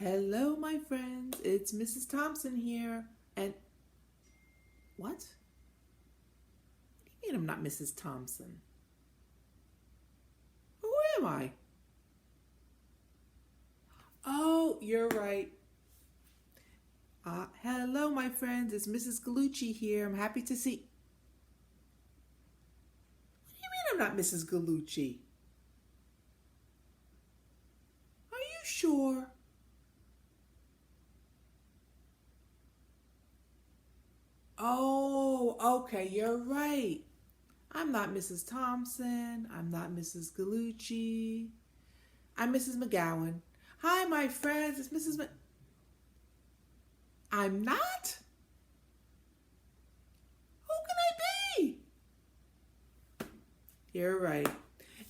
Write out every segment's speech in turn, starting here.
Hello, my friends. It's Mrs. Thompson here. And what? What do you mean I'm not Mrs. Thompson? Who am I? Oh, you're right. Hello, my friends. It's Mrs. Galucci here. I'm happy to see. What do you mean I'm not Mrs. Galucci? Are you sure? Oh, okay. You're right. I'm not Mrs. Thompson. I'm not Mrs. Galucci. I'm Mrs. McGowan. Hi, my friends. It's Mrs. I'm not? Who can I be? You're right.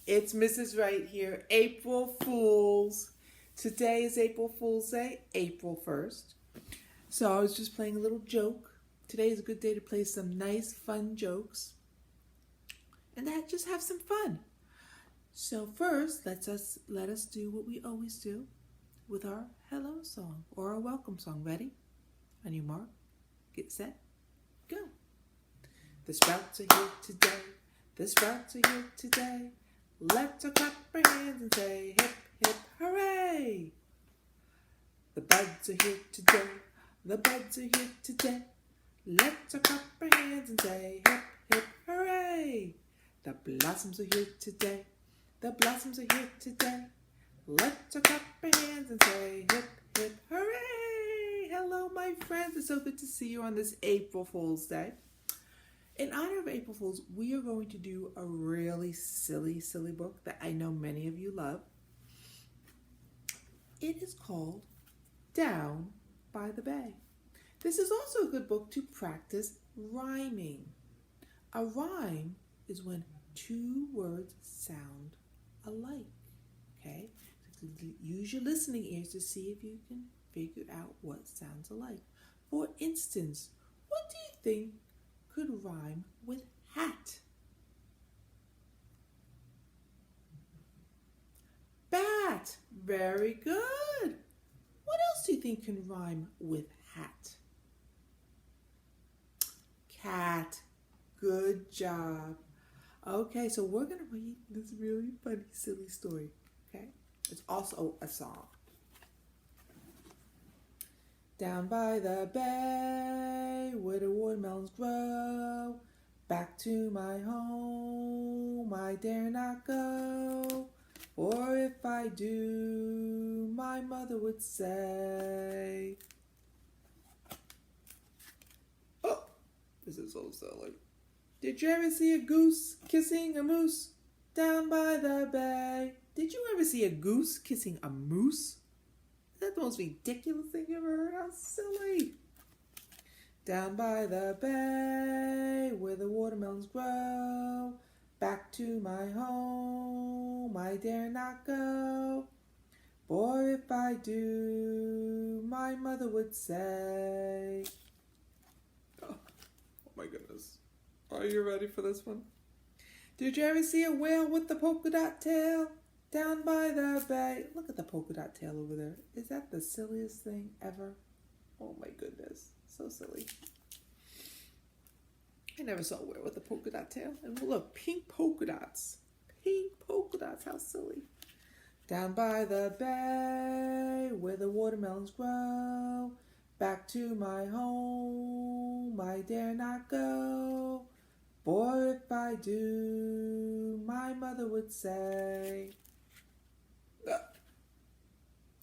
It's Mrs. Right here. April Fools. Today is April Fool's Day, April 1st. So I was just playing a little joke. Today is a good day to play some nice, fun jokes. And just have some fun. So first, let us do what we always do with our hello song or our welcome song. Ready? On your mark, get set, go. The sprouts are here today. The sprouts are here today. Let's all clap our hands and say hip, hip, hooray. The buds are here today. The buds are here today. Let's all clap our hands and say hip, hip, hooray. The blossoms are here today. The blossoms are here today. Let's all clap our hands and say hip, hip, hooray. Hello, my friends. It's so good to see you on this April Fool's Day. In honor of April Fools, we are going to do a really silly book that I know many of you love. It is called Down by the Bay. This is also a good book to practice rhyming. A rhyme is when two words sound alike. Okay? So use your listening ears to see if you can figure out what sounds alike. For instance, what do you think could rhyme with hat? Bat. Very good. What else do you think can rhyme with hat? Cat. Good job. Okay, so we're going to read this really funny, silly story. Okay? It's also a song. Down by the bay, where the watermelons grow, back to my home I dare not go, or if I do, my mother would say. Oh, this is so silly. Did you ever see a goose kissing a moose down by the bay? Did you ever see a goose kissing a moose? That's the most ridiculous thing you ever heard. How silly. Down by the bay, where the watermelons grow, back to my home I dare not go, for if I do, my mother would say. Oh my goodness. Are you ready for this one? Did you ever see a whale with the polka dot tail? Down by the bay. Look at the polka dot tail over there. Is that the silliest thing ever? Oh my goodness. So silly. I never saw a whale with a polka dot tail. And look, pink polka dots. Pink polka dots. How silly. Down by the bay, where the watermelons grow, back to my home I dare not go, for if I do, my mother would say.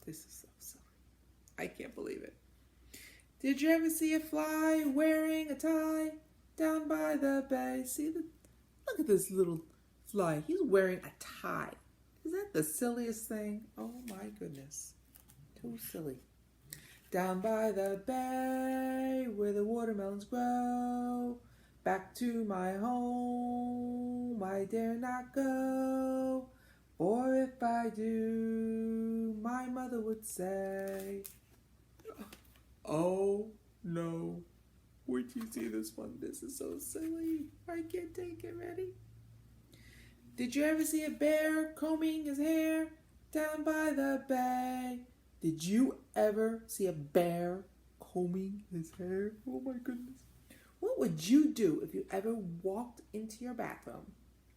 This is so silly. I can't believe it. Did you ever see a fly wearing a tie down by the bay? Look at this little fly. He's wearing a tie. Is that the silliest thing? Oh my goodness. Too silly. Down by the bay, where the watermelons grow, back to my home I dare not go, or if I do, my mother would say. Oh no. Where'd you see this one? This is so silly. I can't take it. Ready? Did you ever see a bear combing his hair down by the bay? Did you ever see a bear combing his hair? Oh my goodness. What would you do if you ever walked into your bathroom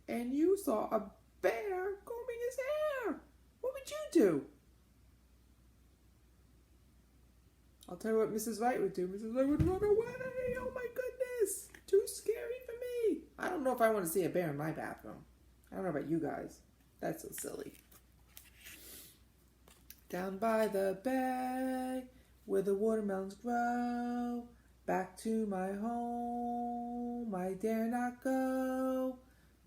and you saw a bear combing his hair? What would you do? I'll tell you what Mrs. Wright would do. Mrs. Wright would run away. Oh my goodness. Too scary for me. I don't know if I want to see a bear in my bathroom. I don't know about you guys. That's so silly. Down by the bay, where the watermelons grow, back to my home, I dare not go.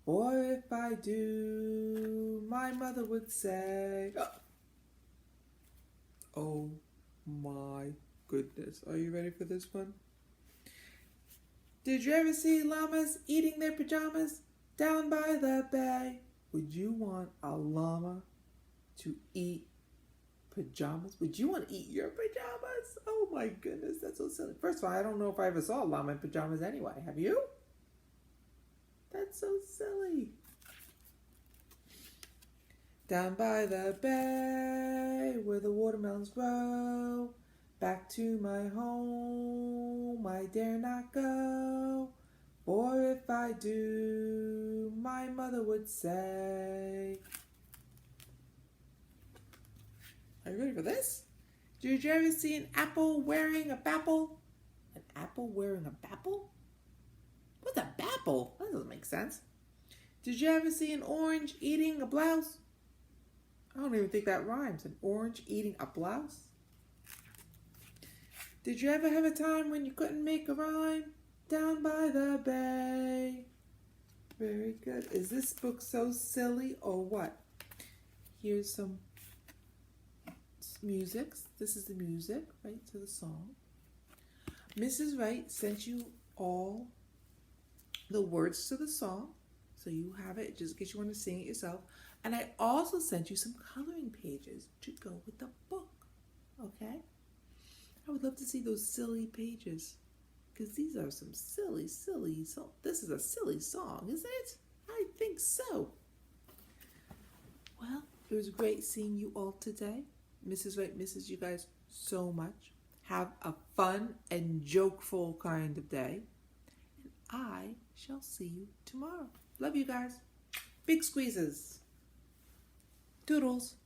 Or if I do, my mother would say, oh my goodness. Are you ready for this one? Did you ever see llamas eating their pajamas down by the bay? Would you want a llama to eat pajamas? Would you want to eat your pajamas? Oh my goodness, that's so silly. First of all, I don't know if I ever saw a llama in pajamas anyway. Have you? That's so silly. Down by the bay, where the watermelons grow, back to my home, I dare not go. For if I do, my mother would say. Are you ready for this? Did you ever see an apple wearing a bapple? An apple wearing a bapple? What's a bapple? That doesn't make sense. Did you ever see an orange eating a blouse? I don't even think that rhymes. An orange eating a blouse? Did you ever have a time when you couldn't make a rhyme? Down by the bay. Very good. Is this book so silly or what? Here's some music. This is the music, right, to the song. Mrs. Wright sent you all the words to the song, so you have it just in case you want to sing it yourself. And I also sent you some coloring pages to go with the book, okay? I would love to see those silly pages, because these are some silly songs. This is a silly song, isn't it? I think so. Well, it was great seeing you all today. Mrs. Wright misses you guys so much. Have a fun and jokeful kind of day. And I shall see you tomorrow. Love you guys. Big squeezes. Toodles.